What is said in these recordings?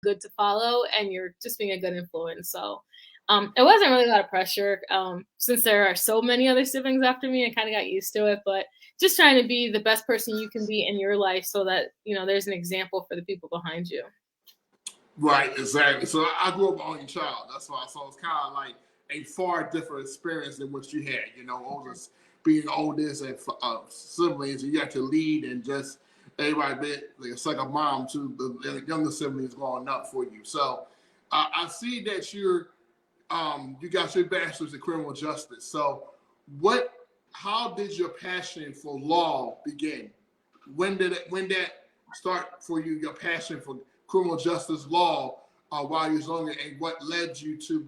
good to follow, and you're just being a good influence. So it wasn't really a lot of pressure. Since there are so many other siblings after me, I kind of got used to it. But just trying to be the best person you can be in your life, so that there's an example for the people behind you. Right, exactly. So I grew up an only child. That's why. So it's kind of like a far different experience than what you had. Oldest, being oldest and siblings, you got to lead and just everybody bit. It's like a mom to the younger siblings growing up for you. So I see that you got your bachelor's in criminal justice. So what? How did your passion for law begin? When that start for you? Your passion for criminal justice law while you was younger, and what led you to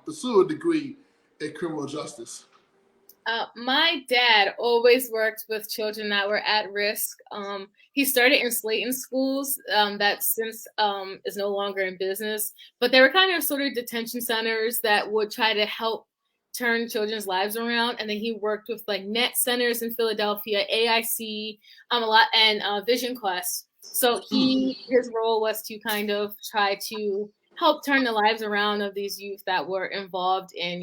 pursue a degree in criminal justice? My dad always worked with children that were at risk. He started in Slayton schools that since is no longer in business, but they were kind of sort of detention centers that would try to help turn children's lives around. And then he worked with like net centers in Philadelphia, AIC, a lot, and Vision Quest. So his role was to kind of try to help turn the lives around of these youth that were involved in,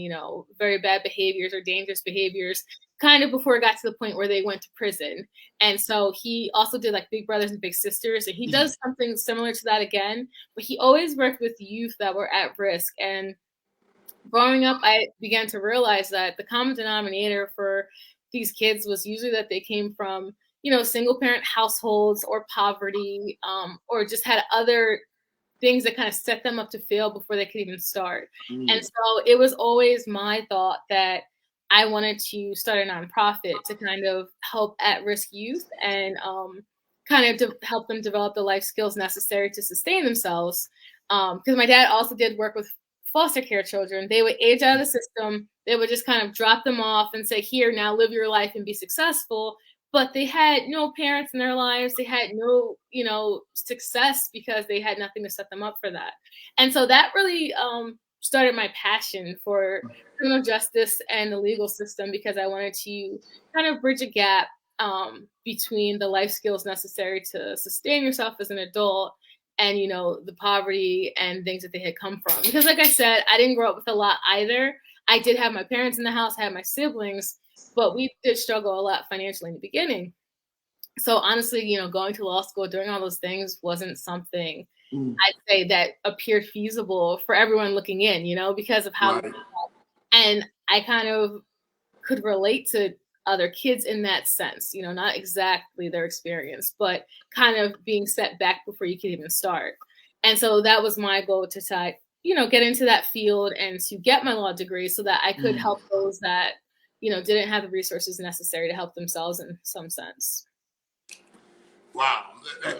very bad behaviors or dangerous behaviors, kind of before it got to the point where they went to prison. And so he also did like Big Brothers and Big Sisters, and he does something similar to that again, but he always worked with youth that were at risk. And growing up, I began to realize that the common denominator for these kids was usually that they came from, single parent households or poverty, or just had other things that kind of set them up to fail before they could even start. And so it was always my thought that I wanted to start a nonprofit to kind of help at-risk youth and kind of help them develop the life skills necessary to sustain themselves. Because my dad also did work with foster care children. They would age out of the system. They would just kind of drop them off and say, here, now live your life and be successful. But they had no parents in their lives. They had no, success because they had nothing to set them up for that. And so that really started my passion for criminal justice and the legal system, because I wanted to kind of bridge a gap between the life skills necessary to sustain yourself as an adult and, the poverty and things that they had come from. Because like I said, I didn't grow up with a lot either. I did have my parents in the house, I had my siblings, but we did struggle a lot financially in the beginning. So honestly, going to law school, doing all those things wasn't something I'd say that appeared feasible for everyone looking in, because of how, Right. and I kind of could relate to other kids in that sense, not exactly their experience, but kind of being set back before you could even start. And so that was my goal to try, get into that field and to get my law degree so that I could help those that, didn't have the resources necessary to help themselves in some sense. Wow,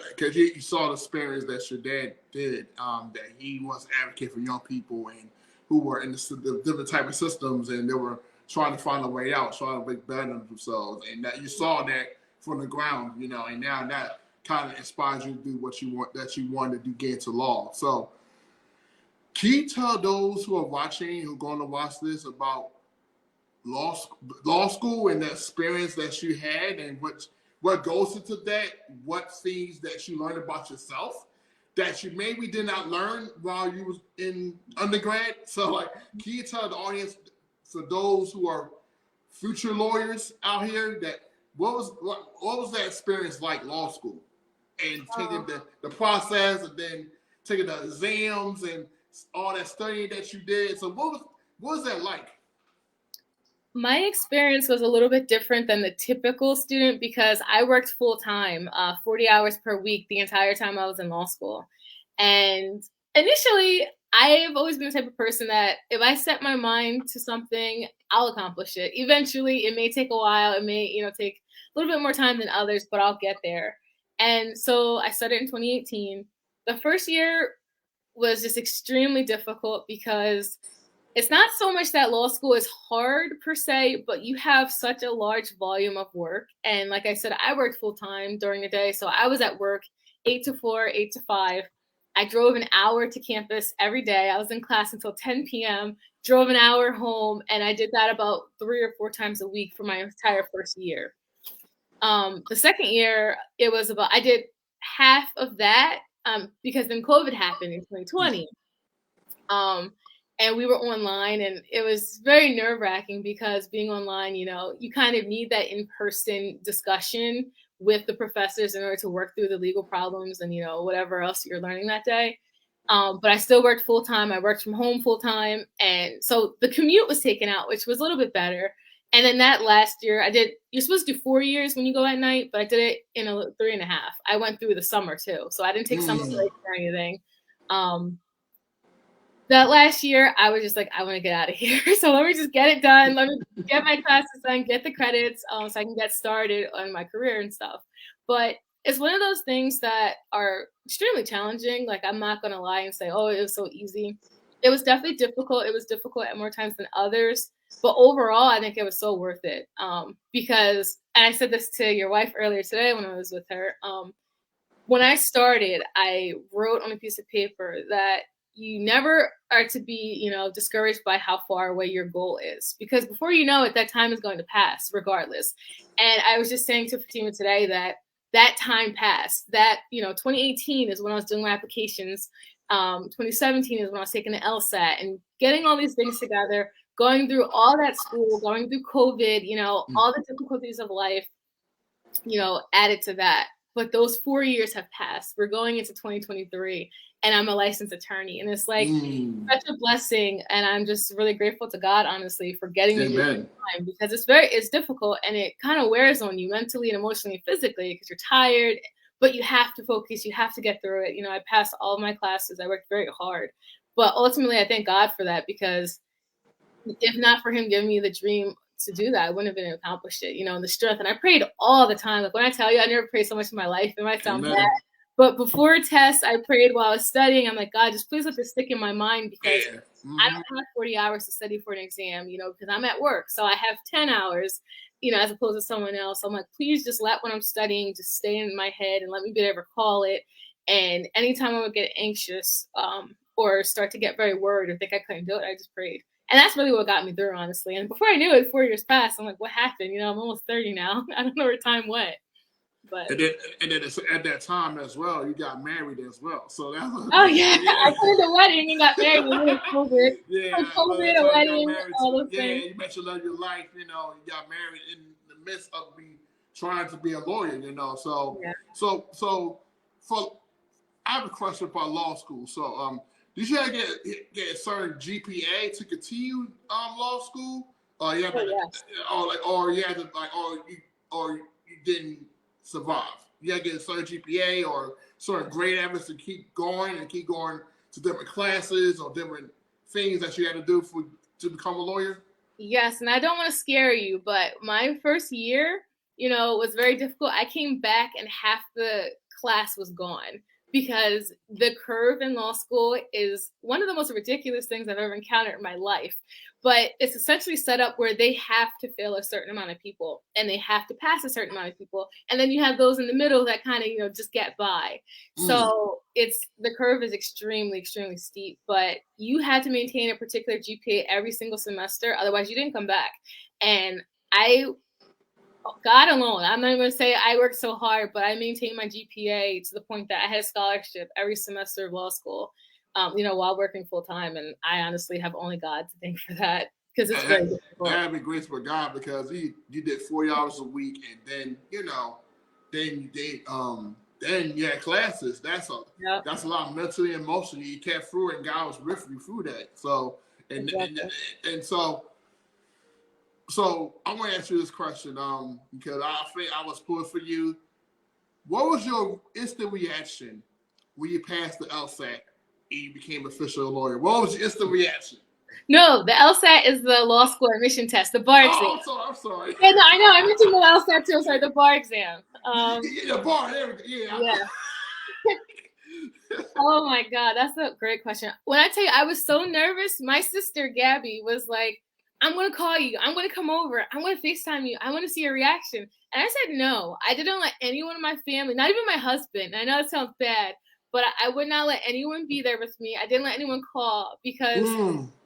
because you saw the experience that your dad did, that he was advocate for young people and who were in the different type of systems, and they were trying to find a way out, trying to make better themselves, and that you saw that from the ground, and now that kind of inspires you to do what you want, that you wanted to get into law. So, can you tell those who are watching, who are going to watch this, about law law school and the experience that you had, and what goes into that, what things that you learned about yourself that you maybe did not learn while you was in undergrad? So like, can you tell the audience, for those who are future lawyers out here, that what was that experience like, law school, and taking the process, and then taking the exams and all that studying that you did? So what was that like? My experience was a little bit different than the typical student because I worked full time, 40 hours per week, the entire time I was in law school. And initially, I've always been the type of person that if I set my mind to something, I'll accomplish it. Eventually, it may take a while. It may, take a little bit more time than others, but I'll get there. And so I started in 2018. The first year was just extremely difficult because it's not so much that law school is hard per se, but you have such a large volume of work. And like I said, I worked full time during the day. So I was at work 8 to 4, 8 to 5. I drove an hour to campus every day. I was in class until 10 p.m., drove an hour home, and I did that about 3 or 4 times a week for my entire first year. The second year, I did half of that because then COVID happened in 2020. And we were online, and it was very nerve-wracking because being online, you kind of need that in-person discussion with the professors in order to work through the legal problems and whatever else you're learning that day. But I still worked full-time. I worked from home full-time, and so the commute was taken out, which was a little bit better. And then that last year, you're supposed to do 4 years when you go at night, but I did it in 3.5. I went through the summer too, so I didn't take summer breaks or anything. That last year, I was just like, I want to get out of here. So let me just get it done. Let me get my classes done, get the credits, so I can get started on my career and stuff. But it's one of those things that are extremely challenging. Like, I'm not going to lie and say, oh, it was so easy. It was definitely difficult. It was difficult at more times than others. But overall, I think it was so worth it. Because, and I said this to your wife earlier today when I was with her, when I started, I wrote on a piece of paper that you never are to be, discouraged by how far away your goal is, because before you know it, that time is going to pass regardless. And I was just saying to Fatima today that time passed. That 2018 is when I was doing my applications. 2017 is when I was taking the LSAT and getting all these things together, going through all that school, going through COVID, all the difficulties of life, added to that. But those 4 years have passed. We're going into 2023, and I'm a licensed attorney. And it's like such a blessing. And I'm just really grateful to God, honestly, for getting me through this time, because it's difficult, and it kind of wears on you mentally and emotionally and physically because you're tired, but you have to focus. You have to get through it. I passed all of my classes. I worked very hard. But ultimately, I thank God for that, because if not for him giving me the dream to do that, I wouldn't have been able to accomplish it, and the strength. And I prayed all the time. Like, when I tell you, I never prayed so much in my life. It might sound bad, but before tests, I prayed while I was studying. I'm like, God, just please let this stick in my mind, because I don't have 40 hours to study for an exam, because I'm at work. So I have 10 hours, as opposed to someone else. I'm like, please just let what I'm studying just stay in my head and let me be able to recall it. And anytime I would get anxious or start to get very worried or think I couldn't do it, I just prayed. And that's really what got me through, honestly. And before I knew it, 4 years passed. I'm like, what happened? I'm almost 30 now. I don't know where time went. But and then at that time as well, you got married as well. So that was, I put in the wedding and got married with COVID. COVID, a wedding, all those things. You met your love of your life. You got married in the midst of trying to be a lawyer. So I have a question about law school. So did you have to get a certain GPA to continue law school, or you had or you didn't survive? You had to get a certain GPA or certain grade average to keep going to different classes or different things that you had to do to become a lawyer? Yes, and I don't want to scare you, but my first year, was very difficult. I came back and half the class was gone, because the curve in law school is one of the most ridiculous things I've ever encountered in my life. But it's essentially set up where they have to fail a certain amount of people, and they have to pass a certain amount of people. And then you have those in the middle that kind of, just get by. So the curve is extremely, extremely steep, but you had to maintain a particular GPA every single semester. Otherwise you didn't come back. And God alone, I'm not even going to say I worked so hard, but I maintained my GPA to the point that I had a scholarship every semester of law school, while working full time. And I honestly have only God to thank for that, because it's very difficult. That would be grace for God, because you did 40 hours a week, and then then you had classes. That's a lot mentally and emotionally. You kept through it, and God was with you through that. So So I want to ask you this question, because I think I was pulling for you. What was your instant reaction when you passed the LSAT and you became an official lawyer? What was your instant reaction? No, the LSAT is the law school admission test, the bar exam. I'm sorry. Yeah, no, I know. I mentioned the LSAT too. Sorry, the bar exam. The bar. There we go. Yeah. Oh my God, that's a great question. When I tell you, I was so nervous. My sister Gabby was like, I'm going to call you. I'm going to come over. I'm going to FaceTime you. I want to see your reaction. And I said no. I didn't let anyone in my family, not even my husband. I know it sounds bad, but I would not let anyone be there with me. I didn't let anyone call, because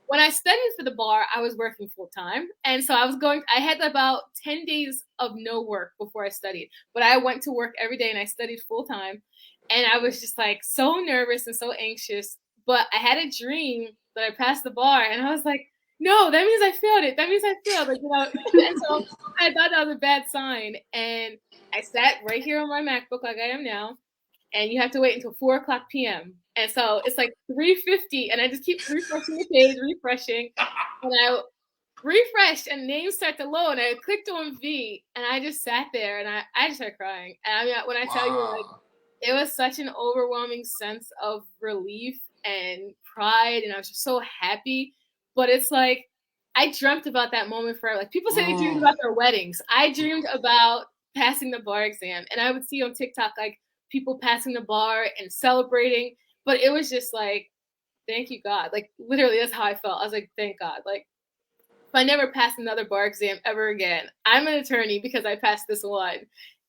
when I studied for the bar, I was working full time. And so I had about 10 days of no work before I studied. But I went to work every day and I studied full time. And I was just like so nervous and so anxious. But I had a dream that I passed the bar, and I was like, no, that means I failed it. That means I failed. Like, and so I thought that was a bad sign. And I sat right here on my MacBook like I am now, and you have to wait until 4:00 p.m. And so it's like 3:50, and I just keep refreshing the page, refreshing, and I refreshed, and names start to load, and I clicked on V, and I just sat there, and I just started crying. And I mean, when I tell you, like, Wow. it was such an overwhelming sense of relief and pride, and I was just so happy. But it's like I dreamt about that moment forever. Like people say they dreamed Mm. about their weddings. I dreamed about passing the bar exam, and I would see on TikTok like people passing the bar and celebrating. But it was just like, thank you, God. Like literally, that's how I felt. I was like, thank God. Like if I never pass another bar exam ever again, I'm an attorney because I passed this one.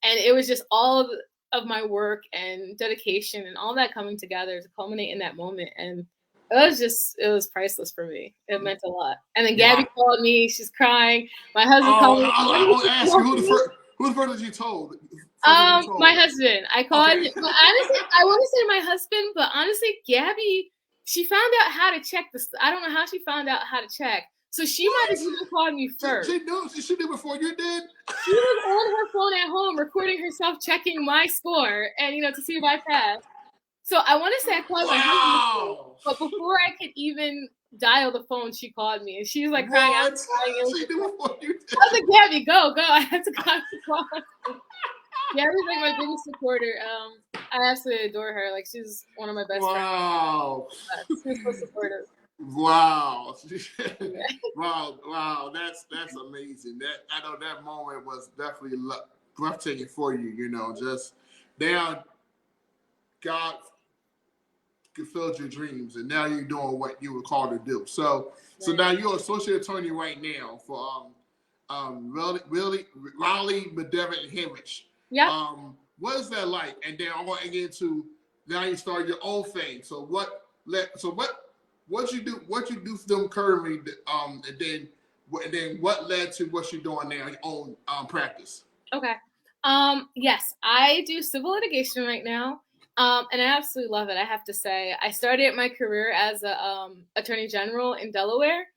And it was just all of my work and dedication and all that coming together to culminate in that moment. And it was priceless for me. It meant a lot. And then Wow. Gabby called me. She's crying. My husband called Oh, me. I want to ask you who the first that you told? First that you My told? husband. I called Okay. him. But honestly, I want to say my husband, but honestly, Gabby, she found out how to check this. I don't know how she found out how to check. So she might What? have even called me first. She knew. She did before you did. She was on her phone at home recording herself checking my score and to see if I passed. So I want to say I called my husband first, Wow. but before I could even dial the phone, she called me and she was like crying. I was What? crying. It was She just did like, before you I was did. like, Gabby, go, go. I had to call. Gabby's like my biggest supporter. I absolutely adore her. Like she's one of my best friends. Wow. She's so supportive. Wow. Yeah. Wow. Wow. That's amazing. That I know that moment was definitely breathtaking for you. You know, just now God fulfilled your dreams, and now you're doing what you were called to do. So Right. now you're an associate attorney right now for Raleigh, McDevitt, and Hamish. Yep. What is that like? And then I want to get into now you start your own thing. So what you do? What you do for them currently? And then what led to what you're doing now? Your own practice. Okay. Yes, I do civil litigation right now. And I absolutely love it. I have to say, I started my career as a attorney general in Delaware,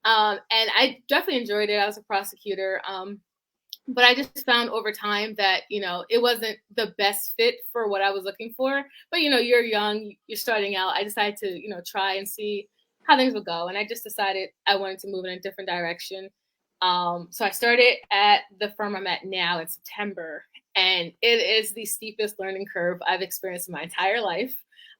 and I definitely enjoyed it. I was a prosecutor, but I just found over time that it wasn't the best fit for what I was looking for. But you're young, you're starting out. I decided to try and see how things would go, and I just decided I wanted to move in a different direction. So I started at the firm I'm at now in September, and it is the steepest learning curve I've experienced in my entire life.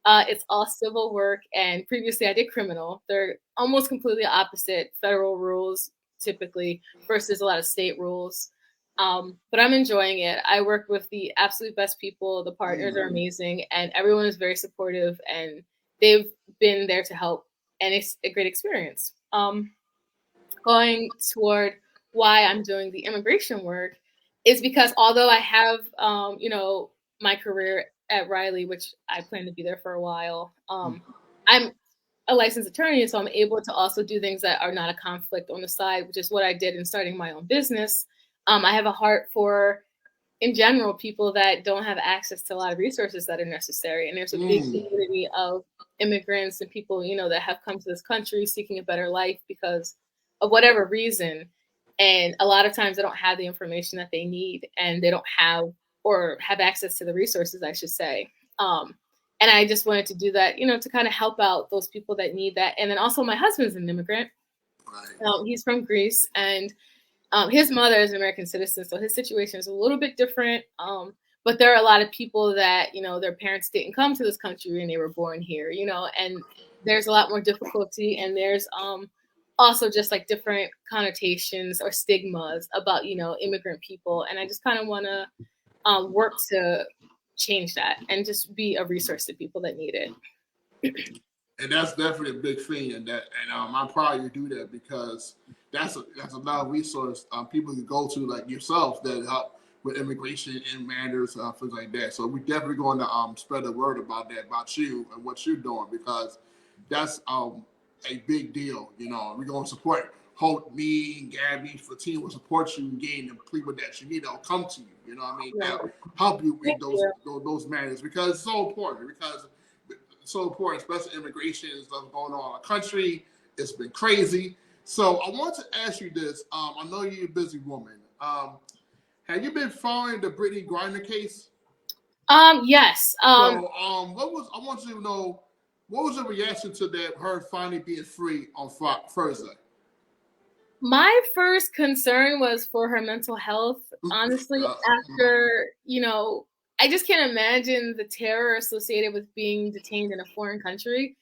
It's all civil work, and previously I did criminal. They're almost completely opposite federal rules typically versus a lot of state rules. But I'm enjoying it. I work with the absolute best people. The partners are amazing, and everyone is very supportive, and they've been there to help, and it's a great experience. Going toward why I'm doing the immigration work is because although I have, my career at Riley, which I plan to be there for a while, I'm a licensed attorney, so I'm able to also do things that are not a conflict on the side, which is what I did in starting my own business. I have a heart for, in general, people that don't have access to a lot of resources that are necessary. And there's a big Mm. community of immigrants and people, that have come to this country seeking a better life because of whatever reason. And a lot of times they don't have the information that they need and they don't have or have access to the resources, I should say. And I just wanted to do that, to kind of help out those people that need that. And then also my husband's an immigrant. Right. He's from Greece, and his mother is an American citizen, so his situation is a little bit different. But there are a lot of people that their parents didn't come to this country and they were born here, and there's a lot more difficulty, and there's also just like different connotations or stigmas about immigrant people, and I just kind of want to work to change that and just be a resource to people that need it. And that's definitely a big thing, and I'm proud you do that because that's a lot of resource people can go to like yourself that help with immigration and matters, things like that. So we definitely going to spread the word about that, about you and what you're doing, because that's a big deal. You know, we're going to support hope me and Gabby, Fatima will support you and gain the people that you need. They'll come to you. You know what I mean? Right. Help you in Thank you. those matters because it's so important. Because it's so important, especially immigration and stuff going on in our country. It's been crazy. So I want to ask you this. I know you're a busy woman. Have you been following the Brittany Griner case? Yes. So, what was I want you to know? What was your reaction to that? Her finally being free on Thursday. My first concern was for her mental health. Honestly, after, I just can't imagine the terror associated with being detained in a foreign country.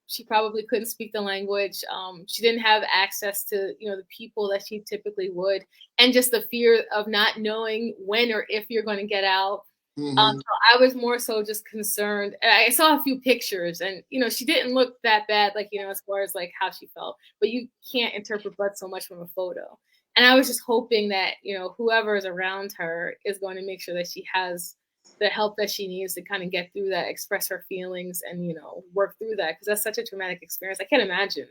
She probably couldn't speak the language. She didn't have access to, the people that she typically would. And just the fear of not knowing when or if you're going to get out. So I was more so just concerned. I saw a few pictures and, she didn't look that bad, like, as far as like how she felt, but you can't interpret but so much from a photo. And I was just hoping that, whoever is around her is going to make sure that she has the help that she needs to kind of get through that, express her feelings and, work through that. Cause that's such a traumatic experience. I can't imagine,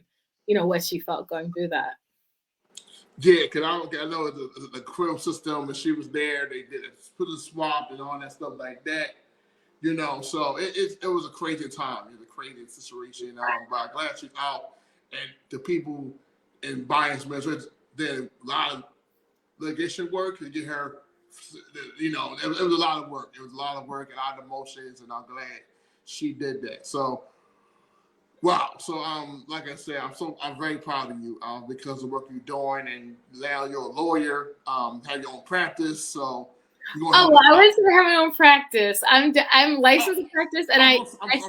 what she felt going through that. Yeah, because I know the criminal system, and she was there. They did put a swap and all that stuff like that. So it was a crazy time. It was a crazy situation. But I'm glad she's out, and the people in Biden's administration did a lot of litigation work to get her. It was a lot of work. It was a lot of work and a lot of emotions, and I'm glad she did that. So. Wow. So, like I said, I'm very proud of you because of the work you're doing, and now you're a lawyer, have your own practice. So, you're gonna I was to have my own practice. I'm licensed to practice, and I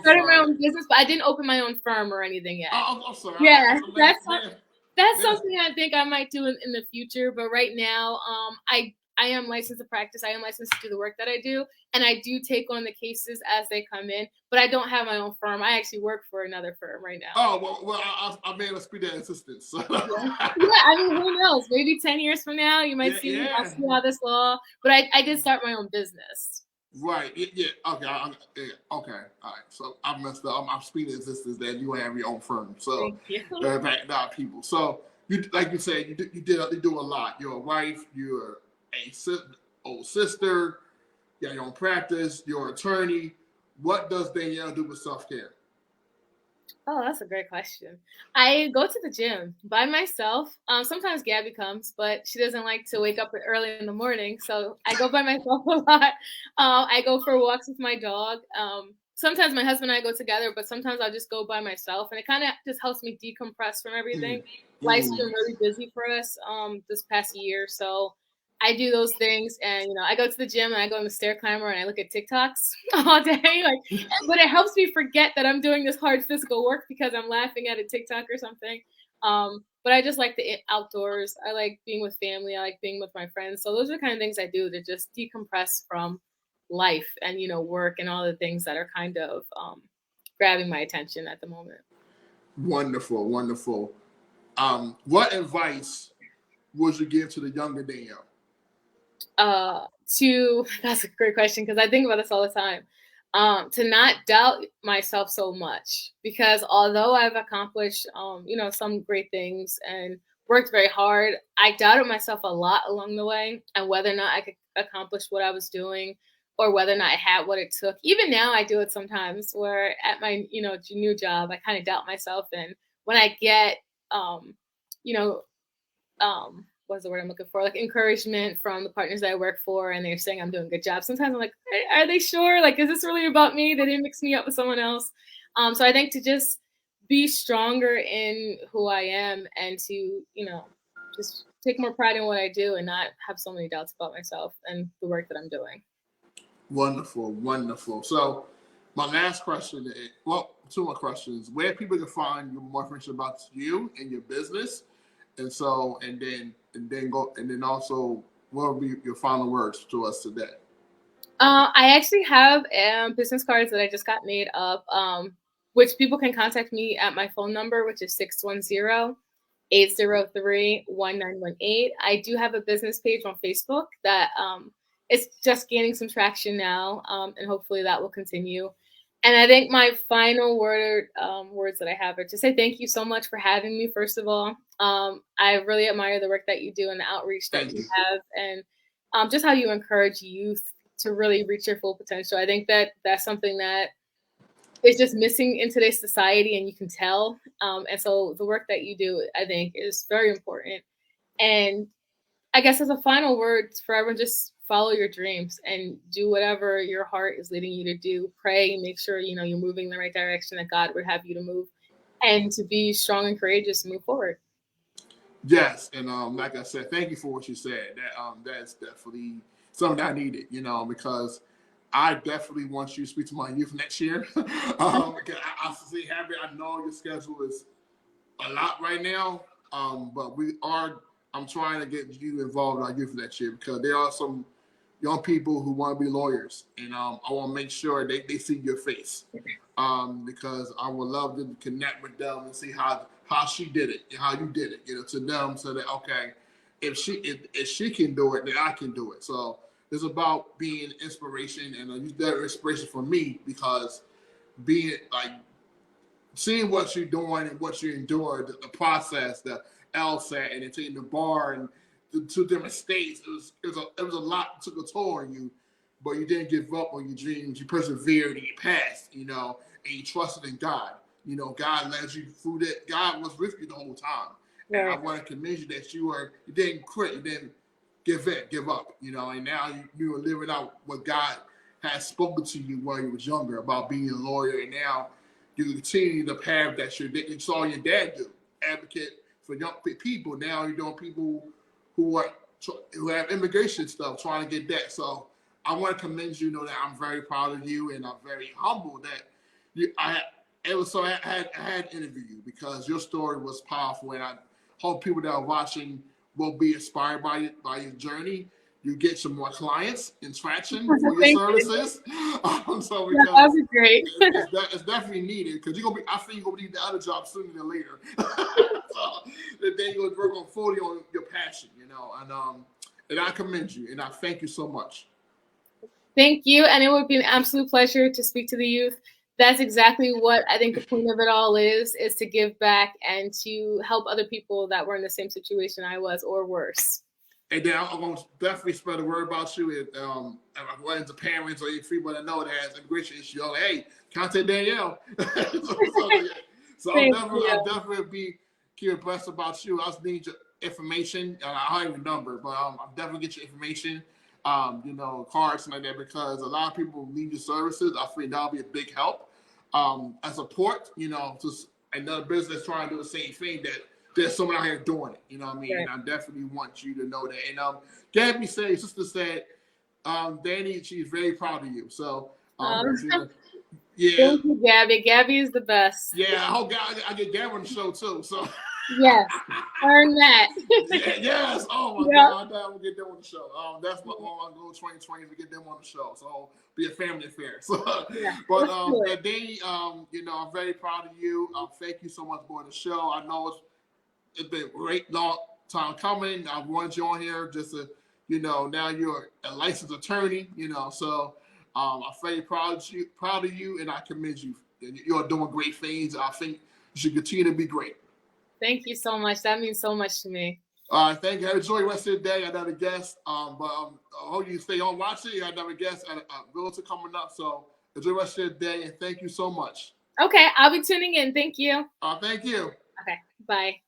started my own business, but I didn't open my own firm or anything yet. I'm sorry. Yeah, that's something I think I might do in the future. But right now, I am licensed to practice. I am licensed to do the work that I do, and I do take on the cases as they come in. But I don't have my own firm. I actually work for another firm right now. Oh well, I may have be that assistant. So. Yeah, I mean, who knows? Maybe 10 years from now, you might see me. I'll see how this law. But I did start my own business. Right. Yeah. Okay. Okay. All right. So I messed up. I'm speaking assistants that you have your own firm. So not people. So you, like you said, you do a lot. You're a wife. You're a old sister. You got your own practice. You're an attorney. What does Danielle do with self-care? Oh, that's a great question. I go to the gym by myself. Sometimes Gabby comes, but she doesn't like to wake up early in the morning. So I go by myself a lot. I go for walks with my dog. Sometimes my husband and I go together, but sometimes I'll just go by myself. And it kind of just helps me decompress from everything. Life's been really busy for us this past year. So I do those things, and I go to the gym and I go on the stair climber and I look at TikToks all day. But it helps me forget that I'm doing this hard physical work because I'm laughing at a TikTok or something. But I just like the outdoors. I like being with family. I like being with my friends. So those are the kind of things I do to just decompress from life and work and all the things that are kind of grabbing my attention at the moment. Wonderful, wonderful. What advice would you give to the younger Danielle? That's a great question because I think about this all the time. To not doubt myself so much, because although I've accomplished, some great things and worked very hard, I doubted myself a lot along the way, and whether or not I could accomplish what I was doing, or whether or not I had what it took. Even now, I do it sometimes. Where at my, new job, I kind of doubt myself, and when I get, what's the word I'm looking for? Like encouragement from the partners that I work for, and they're saying I'm doing a good job. Sometimes I'm like, are they sure? Like, is this really about me? They didn't mix me up with someone else. So I think to just be stronger in who I am and to, just take more pride in what I do and not have so many doubts about myself and the work that I'm doing. Wonderful, wonderful. So my last question is, well, two more questions. Where people can find more information about you and your business, and then also, what will be your final words to us today? I actually have business cards that I just got made up, which people can contact me at my phone number, which is 610-803-1918. I do have a business page on Facebook that it's just gaining some traction now, and hopefully that will continue. And I think my final words that I have are to say thank you so much for having me. First of all, I really admire the work that you do and the outreach that Thank you you. have, and just how you encourage youth to really reach their full potential. I think that that's something that is just missing in today's society, and you can tell. And so the work that you do, I think, is very important. And I guess as a final word for everyone, just follow your dreams and do whatever your heart is leading you to do. Pray, make sure you're moving in the right direction that God would have you to move, and to be strong and courageous and move forward. Yes, and like I said, thank you for what you said. That's definitely something I needed, because I definitely want you to speak to my youth next year. 'Cause I see happy. I know your schedule is a lot right now, but we are. I'm trying to get you involved in our youth next year because there are some young people who want to be lawyers, and I want to make sure they see your face, because I would love to connect with them and see how she did it, how you did it, to them, so that okay, if she can do it, then I can do it. So it's about being inspiration, and that inspiration for me because being like seeing what you're doing and what you endured, the process, the LSAT, and then taking the bar and the two different states. It was a lot that took a toll on you, but you didn't give up on your dreams. You persevered and you passed, and you trusted in God. God led you through that. God was with you the whole time. And I Right. want to commend you that you didn't quit, you didn't give up, and now you are living out what God has spoken to you while you was younger about being a lawyer, and now you continue the path that you saw your dad do, advocate for young people. Now you're doing people who are who have immigration stuff, trying to get that. So I want to commend you. Know that I'm very proud of you, and I'm very humbled that you. I had to interview you because your story was powerful, and I hope people that are watching will be inspired by your journey. You get some more clients and traction for your Thank you. services. So Yeah, that would because be great. it's definitely needed because you're gonna be. I think you're gonna need the other job sooner than later. So then you're gonna work on fully on your passion, and I commend you and I thank you so much. Thank you. And it would be an absolute pleasure to speak to the youth. That's exactly what I think the point of it all is to give back and to help other people that were in the same situation I was or worse. And then I'm gonna definitely spread the word about you. If I run into parents or people that know that has immigration issue, oh hey, contact Danielle. So Thank I'll you. definitely be curious about you. I just need your information. I don't even number, but I'll definitely get your information. Cards and like that because a lot of people need your services. I think that'll be a big help. As support, just another business trying to do the same thing that there's someone out here doing it. You know what I mean? Right. And I definitely want you to know that. And Gabby said, sister said, Danny, she's very proud of you. So Um, yeah, Thank you, Gabby. Gabby is the best. yeah. I hope I get Gabby on the show too. So Yes. Earn that. yes. Oh my Yeah. God, I will get them on the show. That's what one of my goal 2020 to get them on the show. So it'll be a family affair. So, Yeah. but Let's do it. Danny, I'm very proud of you. Thank you so much for the show. I know it's been a great long time coming. I wanted you on here just to, now you're a licensed attorney, so I'm very proud of you, and I commend you. You're doing great things. I think you should continue to be great. Thank you so much. That means so much to me. All right, thank you. Enjoy the rest of the day. I got a guest, but I hope you stay on watching. I got a guest and a realtor coming up, so enjoy the rest of the day, and thank you so much. Okay, I'll be tuning in. Thank you. Thank you. Okay, bye.